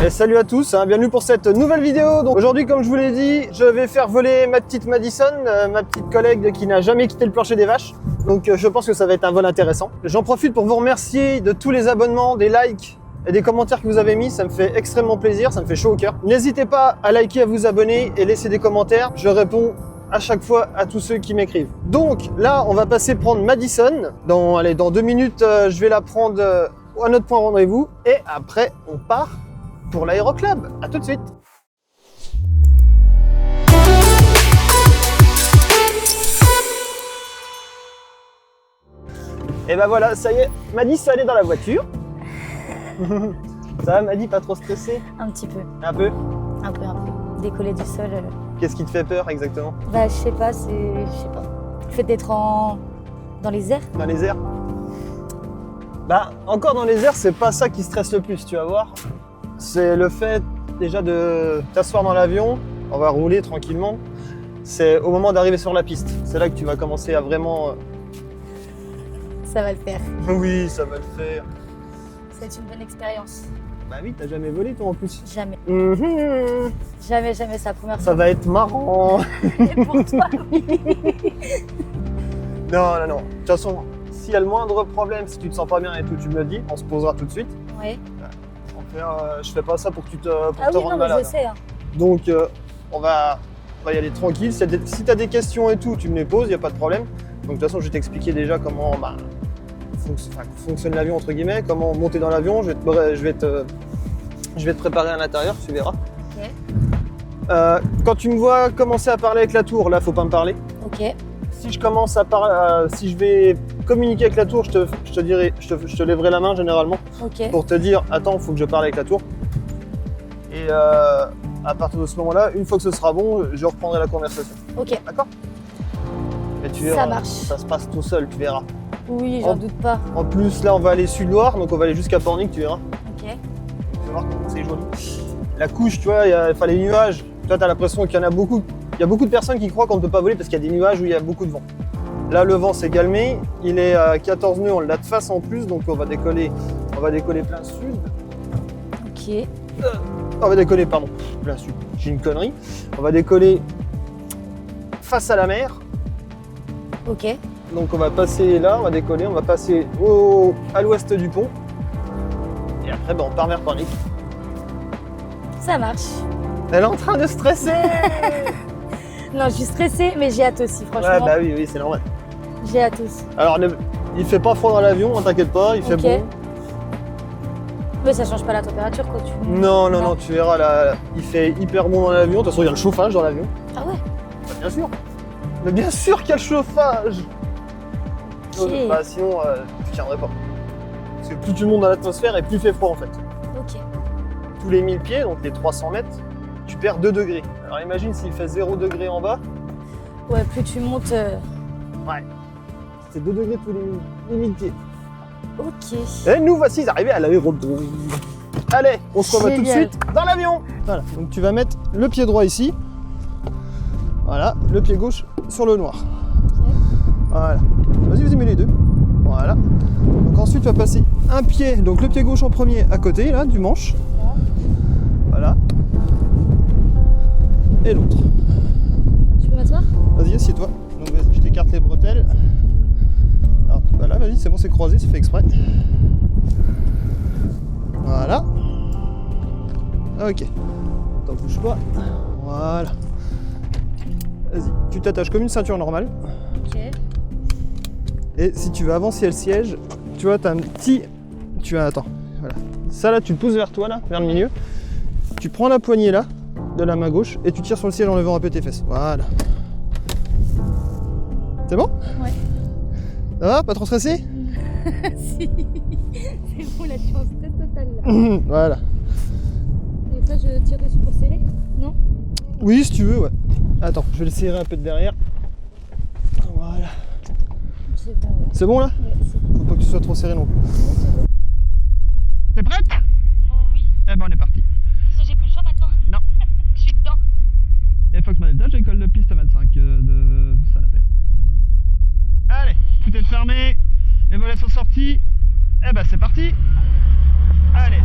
Et salut à tous, bienvenue pour cette nouvelle vidéo. Donc aujourd'hui, comme je vous l'ai dit, je vais faire voler ma petite Madison, ma petite collègue qui n'a jamais quitté le plancher des vaches. Donc je pense que ça va être un vol intéressant. J'en profite pour vous remercier de tous les abonnements, des likes et des commentaires que vous avez mis. Ça me fait extrêmement plaisir, ça me fait chaud au cœur. N'hésitez pas à liker, à vous abonner et laisser des commentaires. Je réponds à chaque fois à tous ceux qui m'écrivent. Donc là, on va passer prendre Madison. Dans 2 minutes, je vais la prendre à notre point de rendez-vous. Et après, on part pour l'aéroclub. À tout de suite. Et ben voilà, ça y est, Madison elle est dans la voiture. Ça va, Madi, pas trop stressé? Un petit peu. Un peu? Un peu. Décoller du sol. Qu'est-ce qui te fait peur exactement? Bah, je sais pas, Le fait d'être dans les airs. Dans les airs? Bah, encore dans les airs, c'est pas ça qui stresse le plus, tu vas voir. C'est le fait déjà de t'asseoir dans l'avion, on va rouler tranquillement. C'est au moment d'arriver sur la piste. C'est là que tu vas commencer à vraiment... Ça va le faire. Oui, ça va le faire. C'est une bonne expérience. Bah oui, t'as jamais volé toi en plus. Jamais. Mmh. Jamais, c'est la première fois. Ça va être marrant. Et pour toi, oui. Non. De toute façon, s'il y a le moindre problème, si tu te sens pas bien et tout, tu me le dis, on se posera tout de suite. Oui. Je fais pas ça pour que tu te Non, malade. mais je sais. Hein. Donc, on va y aller tranquille. Si tu as des questions et tout, tu me les poses, il n'y a pas de problème. Donc, de toute façon, je vais t'expliquer déjà comment fonctionne l'avion, entre guillemets, comment monter dans l'avion. Je vais te préparer à l'intérieur, tu verras. Ok. Quand tu me vois commencer à parler avec la tour, là, faut pas me parler. Ok. Si je commence à parler, si je vais communiquer avec la tour, je te lèverai la main généralement. Ok. Pour te dire, attends, il faut que je parle avec la tour. Et à partir de ce moment-là, une fois que ce sera bon, je reprendrai la conversation. Ok. D'accord? Et tu verras, ça marche. Ça se passe tout seul, tu verras. Oui, j'en doute pas. En plus, là, on va aller sud-Loire, donc on va aller jusqu'à Pornic, tu verras. Ok. Tu vas voir comment c'est joli. La couche, tu vois, les nuages. Toi, tu as l'impression qu'il y en a beaucoup. Il y a beaucoup de personnes qui croient qu'on ne peut pas voler parce qu'il y a des nuages où il y a beaucoup de vent. Là, le vent s'est calmé. Il est à 14 nœuds, on l'a de face en plus, donc on va décoller plein sud. Ok. On va décoller, pardon, plein sud. J'ai une connerie. On va décoller face à la mer. Ok. Donc on va passer là, on va décoller, on va passer à l'ouest du pont. Et après, on part vers Pornic. Ça marche. Elle est en train de stresser. Non, je suis stressée, mais j'ai hâte aussi, franchement. Ouais, bah oui, c'est normal. J'ai hâte aussi. Alors, il fait pas froid dans l'avion, hein, t'inquiète pas, il fait bon. Mais ça change pas la température, quoi. Non, tu verras, là, il fait hyper bon dans l'avion. De toute façon, il y a le chauffage dans l'avion. Ah ouais? Bah, bien sûr. Mais bien sûr qu'il y a le chauffage. Okay. Bah, sinon, tu tiendrais pas. Parce que plus tu montes dans l'atmosphère et plus il fait froid en fait. Ok. Tous les 1000 pieds, donc les 300 mètres, tu perds 2 degrés. Alors imagine s'il fait 0 degré en bas. Ouais, plus tu montes... Ouais. C'est 2 degrés tous les 1000 pieds. Ok. Et nous voici arrivés à l'aérodrome. Allez, on se revoit tout de suite dans l'avion. Voilà, donc tu vas mettre le pied droit ici. Voilà, le pied gauche sur le noir. Okay. Voilà. Vas-y, mets les deux. Voilà. Donc ensuite, tu vas passer un pied, donc le pied gauche en premier à côté, là, du manche. Voilà. Et l'autre. Tu peux m'asseoir? Vas-y, assieds-toi. Donc vas-y, je t'écarte les bretelles. Alors, voilà, vas-y, c'est bon, c'est croisé, c'est fait exprès. Voilà. Ok. T'en bouge pas. Voilà. Vas-y, tu t'attaches comme une ceinture normale. Ok. Et si tu veux avancer le siège, tu vois, t'as un petit... Attends, voilà. Ça là, tu le pousses vers toi, là, vers le milieu. Tu prends la poignée là, de la main gauche, et tu tires sur le siège en levant un peu tes fesses. Voilà. C'est bon? Ouais. Ça va? Pas trop stressé? Si. C'est bon, là, je suis en stress total, là. Voilà. Et ça, je tire dessus pour serrer? Non? Oui, si tu veux, ouais. Attends, je vais le serrer un peu de derrière. Voilà. C'est bon, ouais. C'est bon là? Ouais, c'est bon. Faut pas que tu sois trop serré non plus. T'es prête? Oh oui. Eh ben on est parti. Ça, j'ai plus le choix maintenant? Non. Je suis dedans. Et Fox Maneltage, école de piste 25 de Saint-Nazaire. Allez, tout est fermé. Les volets sont sortis. Eh ben c'est parti. Allez.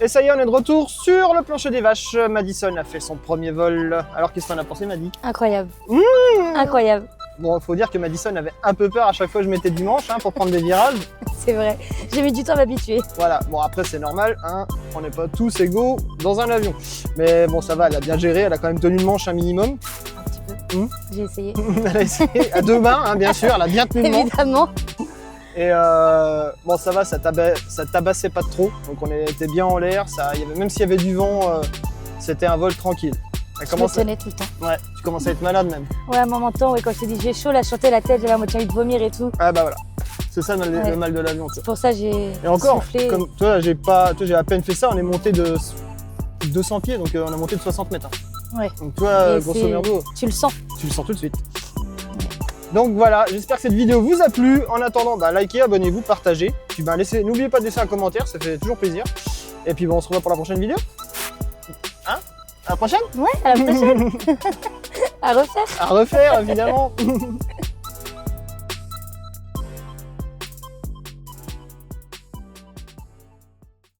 Et ça y est, on est de retour sur le plancher des vaches. Madison a fait son premier vol. Alors qu'est-ce que t'en as pensé, Maddy? Incroyable. Incroyable. Bon, faut dire que Madison avait un peu peur à chaque fois que je mettais du manche pour prendre des virages. C'est vrai. J'ai mis du temps à m'habituer. Voilà, bon après c'est normal, hein, on n'est pas tous égaux dans un avion. Mais bon, ça va, elle a bien géré, elle a quand même tenu le manche un minimum. Un petit peu. J'ai essayé. Elle a essayé à deux mains, hein, bien sûr, elle a bien tenu le manche. Évidemment. Et bon, ça va, ça tabassait pas trop, donc on était bien en l'air. Même s'il y avait du vent, c'était un vol tranquille. Je me tenais tout le temps. Ouais, tu commençais à être malade même. Ouais, à un moment temps, ouais, quand je t'ai dit j'ai chaud, là, je chantais la tête, j'avais la moitié envie de vomir et tout. Ah bah voilà, c'est ça le mal de l'avion. C'est pour ça que j'ai Et encore, soufflé. comme toi, j'ai à peine fait ça, on est monté de 200 pieds, donc on a monté de 60 mètres. Hein. Ouais. Donc toi, Et grosso merdo, tu le sens. tu le sens tout de suite. Donc voilà, j'espère que cette vidéo vous a plu. En attendant, likez, abonnez-vous, partagez. Puis n'oubliez pas de laisser un commentaire, ça fait toujours plaisir. Et puis on se revoit pour la prochaine vidéo. Hein? À la prochaine? Ouais, à la prochaine. À refaire. À refaire, évidemment.